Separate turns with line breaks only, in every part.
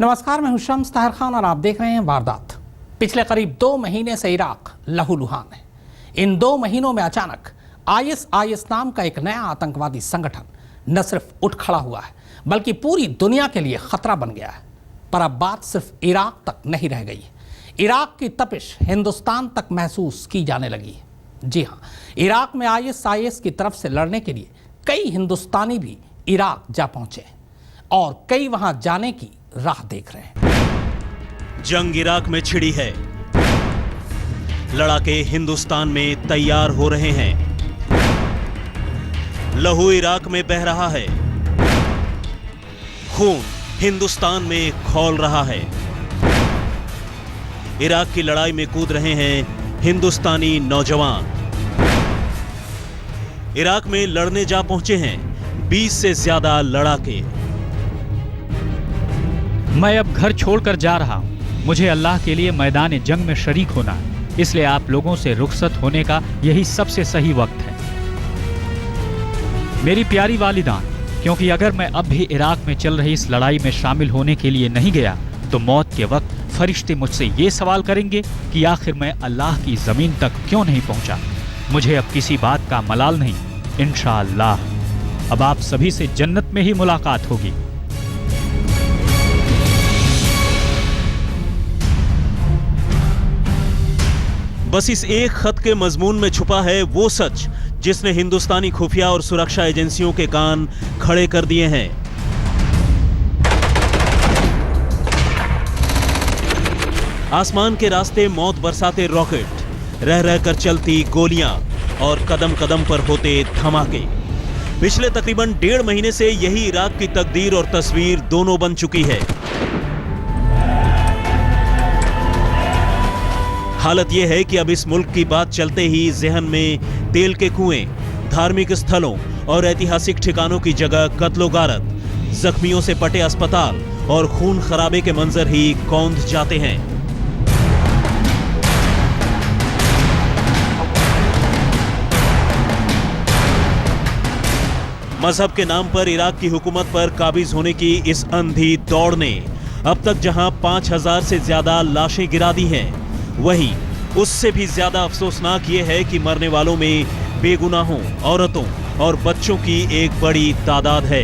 नमस्कार, मैं हूं शम्स ताहिर खान और आप देख रहे हैं वारदात। पिछले करीब 2 महीने से इराक लहूलुहान है। इन 2 महीनों में अचानक आईएस नाम का एक नया आतंकवादी संगठन न सिर्फ उठ खड़ा हुआ है बल्कि पूरी दुनिया के लिए खतरा बन गया है। पर अब बात सिर्फ इराक तक नहीं रह गई। इराक की तपिश हिंदुस्तान तक महसूस की जाने लगी है। जी हाँ, इराक में आईएस की तरफ से लड़ने के लिए कई हिंदुस्तानी भी इराक जा पहुंचे और कई वहां जाने की राह देख रहे हैं।
जंग इराक में छिड़ी है, लड़ाके हिंदुस्तान में तैयार हो रहे हैं। लहू इराक में बह रहा है, खून हिंदुस्तान में खौल रहा है। इराक की लड़ाई में कूद रहे हैं हिंदुस्तानी नौजवान। इराक में लड़ने जा पहुंचे हैं 20 से ज्यादा लड़ाके।
मैं अब घर छोड़कर जा रहा हूं। मुझे अल्लाह के लिए मैदान जंग में शरीक होना है, इसलिए आप लोगों से रुखसत होने का यही सबसे सही वक्त है। मेरी प्यारी वालिदान, क्योंकि अगर मैं अब भी इराक में चल रही इस लड़ाई में शामिल होने के लिए नहीं गया तो मौत के वक्त फरिश्ते मुझसे ये सवाल करेंगे कि आखिर मैं अल्लाह की जमीन तक क्यों नहीं पहुंचा। मुझे अब किसी बात का मलाल नहीं। इंशाअल्लाह अब आप सभी से जन्नत में ही मुलाकात होगी।
बस इस एक खत के मजमून में छुपा है वो सच जिसने हिंदुस्तानी खुफिया और सुरक्षा एजेंसियों के कान खड़े कर दिए हैं। आसमान के रास्ते मौत बरसाते रॉकेट, रह रहकर चलती गोलियां और कदम कदम पर होते धमाके। पिछले तकरीबन 1.5 महीने से यही इराक की तकदीर और तस्वीर दोनों बन चुकी है। हालत यह है कि अब इस मुल्क की बात चलते ही जहन में तेल के कुएं, धार्मिक स्थलों और ऐतिहासिक ठिकानों की जगह कत्लो गारत, जख्मियों से पटे अस्पताल और खून खराबे के मंजर ही कौंध जाते हैं। मजहब के नाम पर इराक की हुकूमत पर काबिज होने की इस अंधी दौड़ ने अब तक जहां 5000 से ज्यादा लाशें गिरा दी हैं, वहीं उससे भी ज्यादा अफसोसनाक यह है कि मरने वालों में बेगुनाहों, औरतों और बच्चों की एक बड़ी तादाद है।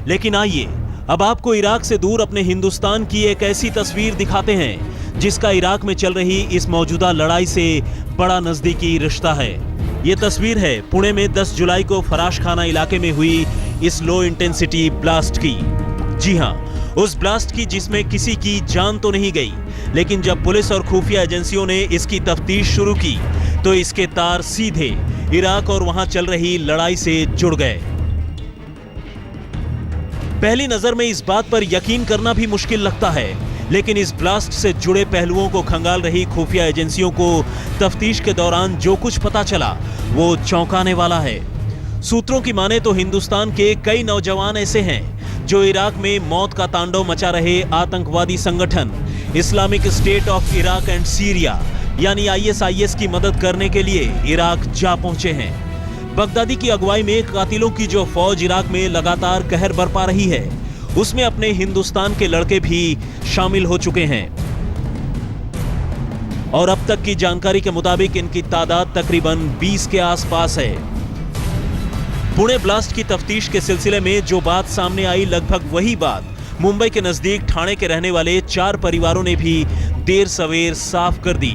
लेकिन आइए अब आपको इराक से दूर अपने हिंदुस्तान की एक ऐसी तस्वीर दिखाते हैं जिसका इराक में चल रही इस मौजूदा लड़ाई से बड़ा नजदीकी रिश्ता है। यह तस्वीर है पुणे में 10 जुलाई को फराश खाना इलाके में हुई इस लो इंटेंसिटी ब्लास्ट की। जी हां, उस ब्लास्ट की जिसमें किसी की जान तो नहीं गई, लेकिन जब पुलिस और खुफिया एजेंसियों ने इसकी तफ्तीश शुरू की तो इसके तार सीधे इराक और वहां चल रही लड़ाई से जुड़ गए। पहली नजर में इस बात पर यकीन करना भी मुश्किल लगता है, लेकिन इस ब्लास्ट से जुड़े पहलुओं को खंगाल रही खुफिया एजेंसियों को तफ्तीश के दौरान जो कुछ पता चला वो चौंकाने वाला है। सूत्रों की माने तो हिंदुस्तान के कई नौजवान ऐसे हैं जो इराक में मौत का तांडव मचा रहे आतंकवादी संगठन Islamic state of Iraq and Syria यानी आईएस की मदद करने के लिए इराक जा पहुंचे हैं। बगदादी की अगुवाई में कातिलों की जो फौज इराक में लगातार कहर बरपा रही है, उसमें अपने हिंदुस्तान के लड़के भी शामिल हो चुके हैं और अब तक की जानकारी के मुताबिक इनकी तादाद तकरीबन 20 के आसपास है। पुणे ब्लास्ट की तफ्तीश के सिलसिले में जो बात सामने आई, लगभग वही बात मुंबई के नजदीक ठाणे के रहने वाले 4 परिवारों ने भी देर सवेर साफ कर दी।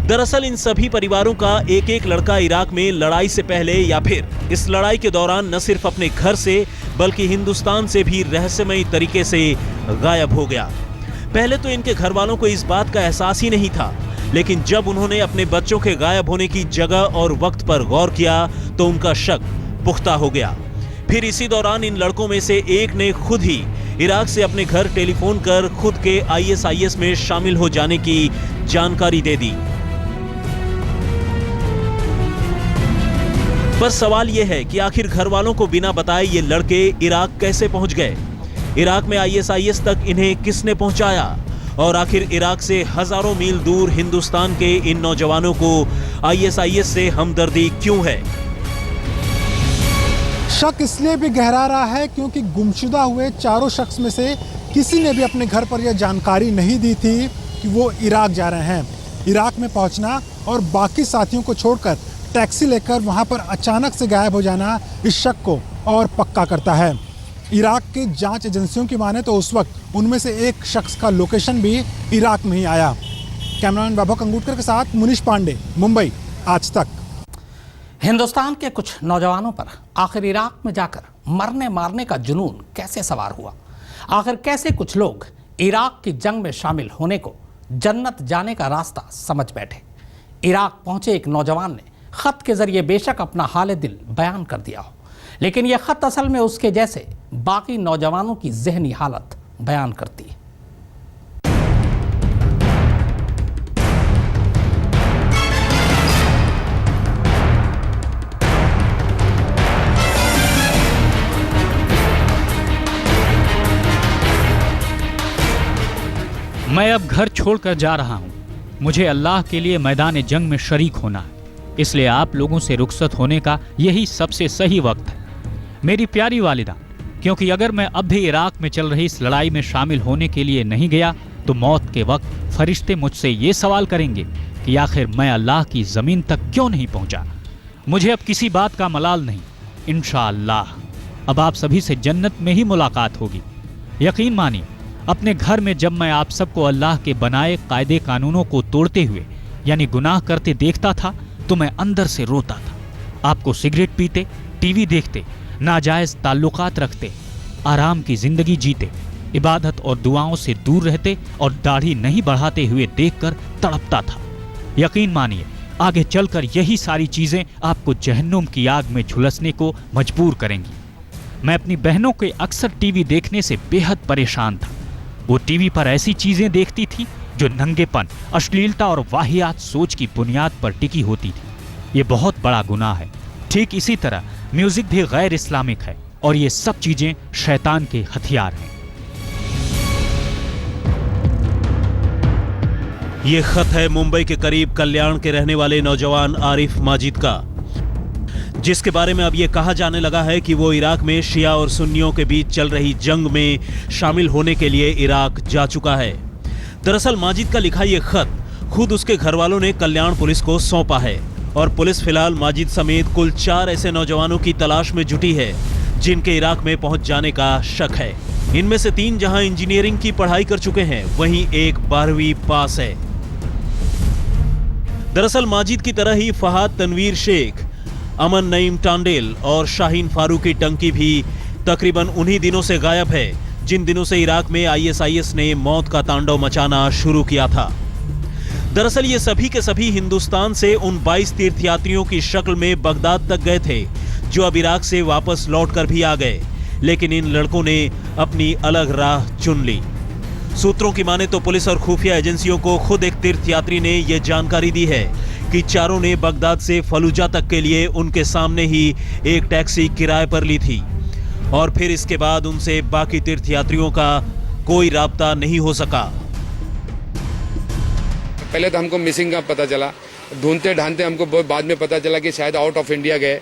दरअसल इन सभी परिवारों का एक एक लड़का इराक में लड़ाई से पहले या फिर इस लड़ाई के दौरान न सिर्फ अपने घर से बल्कि हिंदुस्तान से भी रहस्यमयी तरीके से गायब हो गया। पहले तो इनके घर वालों को इस बात का एहसास ही नहीं था, लेकिन जब उन्होंने अपने बच्चों के गायब होने की जगह और वक्त पर गौर किया तो उनका शक पुख्ता हो गया। फिर इसी दौरान इन लड़कों में से एक ने खुद ही इराक से अपने घर टेलीफोन कर खुद के आईएस में शामिल हो जाने की जानकारी दे दी। पर सवाल यह है कि आखिर घर वालों को बिना बताए ये लड़के इराक कैसे पहुंच गए? इराक में आईएस तक इन्हें किसने पहुंचाया? और आखिर इराक से हजारों मील दूर हिंदुस्तान के इन नौजवानों को आईएस से हमदर्दी क्यों है?
शक इसलिए भी गहरा रहा है क्योंकि गुमशुदा हुए चारों शख्स में से किसी ने भी अपने घर पर यह जानकारी नहीं दी थी कि वो इराक जा रहे हैं। इराक में पहुंचना और बाकी साथियों को छोड़कर टैक्सी लेकर वहां पर अचानक से गायब हो जाना इस शक को और पक्का करता है। इराक के जांच एजेंसियों की माने तो उस वक्त उनमें से एक शख्स का लोकेशन भी इराक में ही आया। कैमरामैन वैभव कंगूटकर के साथ मुनीश पांडे, मुंबई, आज तक।
हिंदुस्तान के कुछ नौजवानों पर आखिर इराक में जाकर मरने मारने का जुनून कैसे सवार हुआ? आखिर कैसे कुछ लोग इराक की जंग में शामिल होने को जन्नत जाने का रास्ता समझ बैठे? इराक पहुंचे एक नौजवान ने खत के जरिए बेशक अपना हाल दिल बयान कर दिया हो, लेकिन यह खत असल में उसके जैसे बाकी नौजवानों की जहनी हालत बयान करती है।
मैं अब घर छोड़कर जा रहा हूँ। मुझे अल्लाह के लिए मैदान जंग में शरीक होना है, इसलिए आप लोगों से रुखसत होने का यही सबसे सही वक्त है। मेरी प्यारी वालिदा, क्योंकि अगर मैं अब भी इराक में चल रही इस लड़ाई में शामिल होने के लिए नहीं गया तो मौत के वक्त फरिश्ते मुझसे ये सवाल करेंगे कि आखिर मैं अल्लाह की ज़मीन तक क्यों नहीं पहुंचा। मुझे अब किसी बात का मलाल नहीं। इंशाअल्लाह अब आप सभी से जन्नत में ही मुलाकात होगी। यकीन मानिए, अपने घर में जब मैं आप सबको अल्लाह के बनाए कायदे कानूनों को तोड़ते हुए यानी गुनाह करते देखता था तो मैं अंदर से रोता था। आपको सिगरेट पीते, टीवी देखते, नाजायज ताल्लुकात रखते, आराम की जिंदगी जीते, इबादत और दुआओं से दूर रहते और दाढ़ी नहीं बढ़ाते हुए देखकर तड़पता था। यकीन मानिए, आगे चलकर यही सारी चीजें आपको जहन्नुम की आग में झुलसने को मजबूर करेंगी। मैं अपनी बहनों के अक्सर टीवी देखने से बेहद परेशान था। वो टीवी पर ऐसी चीजें देखती थी जो नंगेपन, अश्लीलता और वाहियात सोच की बुनियाद पर टिकी होती थी। ये बहुत बड़ा गुनाह है। ठीक इसी तरह म्यूजिक भी गैर इस्लामिक है और ये सब चीजें शैतान के हथियार हैं।
ये खत है मुंबई के करीब कल्याण के रहने वाले नौजवान आरिफ माजिद का, जिसके बारे में अब यह कहा जाने लगा है कि वो इराक में शिया और सुन्नियों के बीच चल रही जंग में शामिल होने के लिए इराक जा चुका है। दरअसल माजिद का लिखा यह खत खुद उसके घर वालों ने कल्याण पुलिस को सौंपा है और पुलिस फिलहाल माजिद समेत कुल 4 ऐसे नौजवानों की तलाश में जुटी है जिनके इराक में पहुंच जाने का शक है। इनमें से 3 जहां इंजीनियरिंग की पढ़ाई कर चुके हैं, वहीं एक 12वीं पास है। दरअसल माजिद की तरह ही फहाद तनवीर शेख, अमन नईम टांडेल और शाहीन फारूकी टंकी भी तकरीबन उन्हीं दिनों से गायब है जिन दिनों से इराक में आईएसआईएस ने मौत का तांडव मचाना शुरू किया था। दरअसल ये सभी के सभी हिंदुस्तान से उन 22 तीर्थयात्रियों की शक्ल में बगदाद तक गए थे जो अब इराक से वापस लौटकर भी आ गए, लेकिन इन लड़कों ने अपनी अलग राह चुन ली। सूत्रों की माने तो पुलिस और खुफिया एजेंसियों को खुद एक तीर्थयात्री ने यह जानकारी दी है कि चारों ने बगदाद से फलूजा तक के लिए उनके सामने ही एक टैक्सी किराए पर ली थी और फिर इसके बाद उनसे बाकी तीर्थयात्रियों का कोई राब्ता नहीं हो सका।
पहले तो हमको मिसिंग का पता चला, ढूंढते ढांढते हमको बहुत बाद में पता चला कि शायद आउट ऑफ इंडिया गए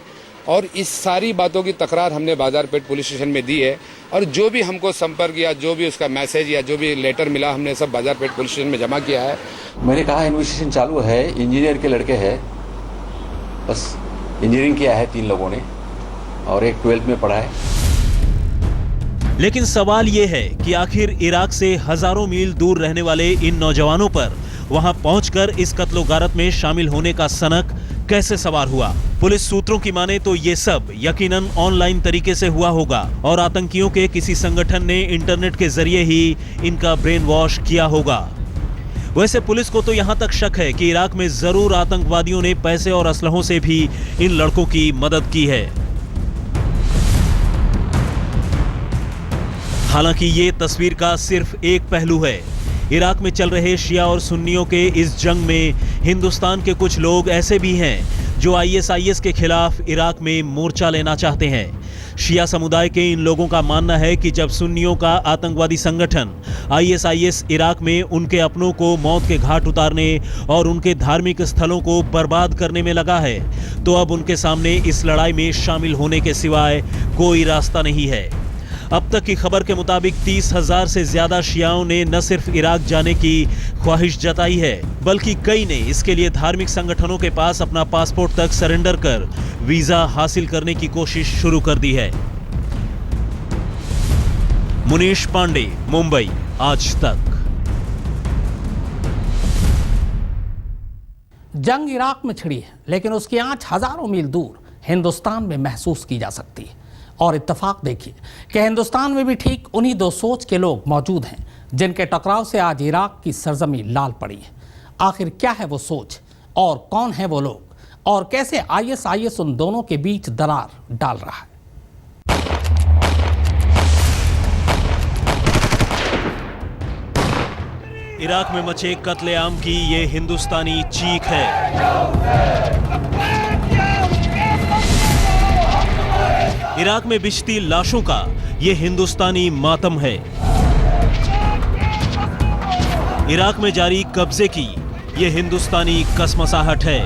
और इस सारी बातों की तकरार हमने बाजारपेट पुलिस स्टेशन में दी है और जो भी हमको संपर्क या जो भी उसका मैसेज या जो भी लेटर मिला हमने सब बाजारपेट पुलिस स्टेशन में जमा किया है।
मैंने कहा इन्वेस्टिगेशन चालू है, इंजीनियर के लड़के हैं, बस इंजीनियरिंग किया है 3 लोगों ने और एक 12th में पढ़ा है।
लेकिन सवाल यह है कि आखिर इराक से हजारों मील दूर रहने वाले इन नौजवानों पर वहां पहुंचकर इस कत्लो-गारत में शामिल होने का सनक कैसे सवार हुआ? पुलिस सूत्रों की माने तो ये सब यकीनन ऑनलाइन तरीके से हुआ होगा और आतंकियों के किसी संगठन ने इंटरनेट के जरिए ही इनका ब्रेन वॉश किया होगा। वैसे पुलिस को तो यहां तक शक है कि इराक में जरूर आतंकवादियों ने पैसे और असलहों से भी इन लड़कों की मदद की है। हालांकि ये तस्वीर का सिर्फ एक पहलू है। इराक में चल रहे शिया और सुन्नियों के इस जंग में हिंदुस्तान के कुछ लोग ऐसे भी हैं जो आईएसआईएस के खिलाफ इराक में मोर्चा लेना चाहते हैं। शिया समुदाय के इन लोगों का मानना है कि जब सुन्नियों का आतंकवादी संगठन आईएसआईएस इराक में उनके अपनों को मौत के घाट उतारने और उनके धार्मिक स्थलों को बर्बाद करने में लगा है, तो अब उनके सामने इस लड़ाई में शामिल होने के सिवाय कोई रास्ता नहीं है। अब तक की खबर के मुताबिक 30,000 से ज्यादा शियाओं ने न सिर्फ इराक जाने की ख्वाहिश जताई है, बल्कि कई ने इसके लिए धार्मिक संगठनों के पास अपना पासपोर्ट तक सरेंडर कर वीजा हासिल करने की कोशिश शुरू कर दी है। मुनीश पांडे, मुंबई, आज तक।
जंग इराक में छिड़ी है, लेकिन उसकी आंच हजारों मील दूर हिंदुस्तान में महसूस की जा सकती है। और इत्तेफाक देखिए कि हिंदुस्तान में भी ठीक उन्हीं दो सोच के लोग मौजूद हैं जिनके टकराव से आज इराक की सरजमी लाल पड़ी है। आखिर क्या है वो सोच और कौन है वो लोग और कैसे आईएसआईएस उन दोनों के बीच दरार डाल रहा है?
इराक में मचे कत्लेआम की ये हिंदुस्तानी चीख है। इराक में बिछती लाशों का ये हिंदुस्तानी मातम है। इराक में जारी कब्जे की ये हिंदुस्तानी कसमसाहट है।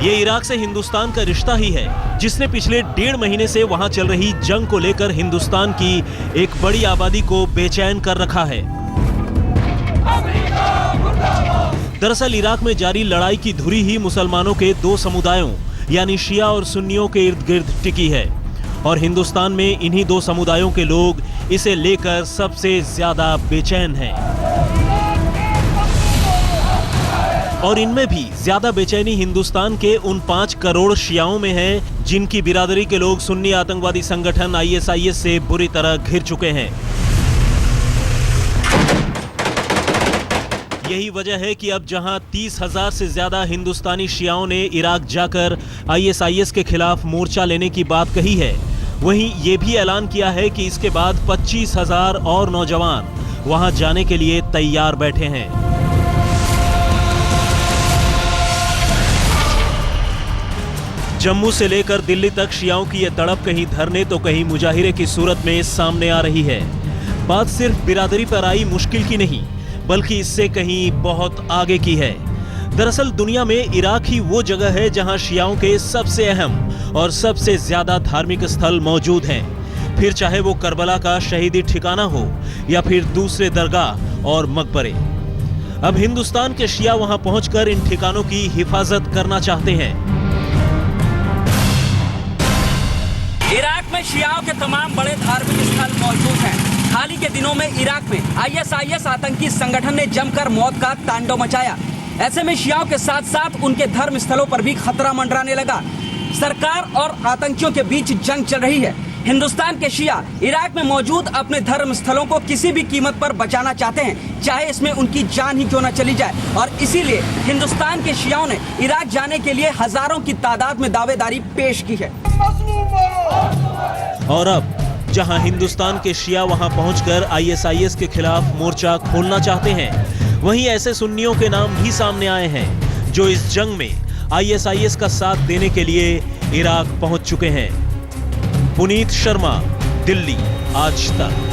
ये इराक से हिंदुस्तान का रिश्ता ही है जिसने पिछले 1.5 महीने से वहां चल रही जंग को लेकर हिंदुस्तान की एक बड़ी आबादी को बेचैन कर रखा है। दरअसल इराक में जारी लड़ाई की धुरी ही मुसलमानों के दो समुदायों यानी शिया और सुन्नियों के इर्द गिर्द टिकी है और हिंदुस्तान में इन्हीं दो समुदायों के लोग इसे लेकर सबसे ज्यादा बेचैन हैं। और इनमें भी ज्यादा बेचैनी हिंदुस्तान के उन 5 करोड़ शियाओं में है जिनकी बिरादरी के लोग सुन्नी आतंकवादी संगठन आईएसआईएस से बुरी तरह घिर चुके हैं। यही वजह है कि अब जहां 30,000 से ज्यादा हिंदुस्तानी शियाओं ने इराक जाकर आईएसआईएस के खिलाफ मोर्चा लेने की बात कही है, वहीं ये भी ऐलान किया है कि इसके बाद 25,000 और नौजवान वहां जाने के लिए तैयार बैठे हैं। जम्मू से लेकर दिल्ली तक शियाओं की यह तड़प कहीं धरने तो कहीं मुजाहिरे की सूरत में सामने आ रही है। बात सिर्फ बिरादरी पर आई मुश्किल की नहीं, बल्कि इससे कहीं बहुत आगे की है। दरअसल दुनिया में इराक ही वो जगह है जहां शियाओं के सबसे अहम और सबसे ज्यादा धार्मिक स्थल मौजूद हैं, फिर चाहे वो करबला का शहीदी ठिकाना हो या फिर दूसरे दरगाह और मकबरे। अब हिंदुस्तान के शिया वहां पहुंचकर इन ठिकानों की हिफाजत करना चाहते हैं।
इराक में शियाओं के तमाम बड़े धार्मिक स्थल मौजूद हैं। हाल ही के दिनों में इराक में आईएसआईएस आतंकी संगठन ने जमकर मौत का तांडव मचाया। ऐसे में शियाओं के साथ साथ उनके धर्म स्थलों पर भी खतरा मंडराने लगा। सरकार और आतंकियों के बीच जंग चल रही है। हिंदुस्तान के शिया इराक में मौजूद अपने धर्म स्थलों को किसी भी कीमत पर बचाना चाहते हैं, चाहे इसमें उनकी जान ही क्यों न चली जाए। और इसीलिए हिंदुस्तान के शियाओं ने इराक जाने के लिए हजारों की तादाद में दावेदारी पेश की है।
और अब जहां हिंदुस्तान के शिया वहां पहुंचकर आईएसआईएस के खिलाफ मोर्चा खोलना चाहते हैं, वहीं ऐसे सुन्नियों के नाम भी सामने आए हैं जो इस जंग में आईएसआईएस का साथ देने के लिए इराक पहुंच चुके हैं। पुनीत शर्मा, दिल्ली, आज तक।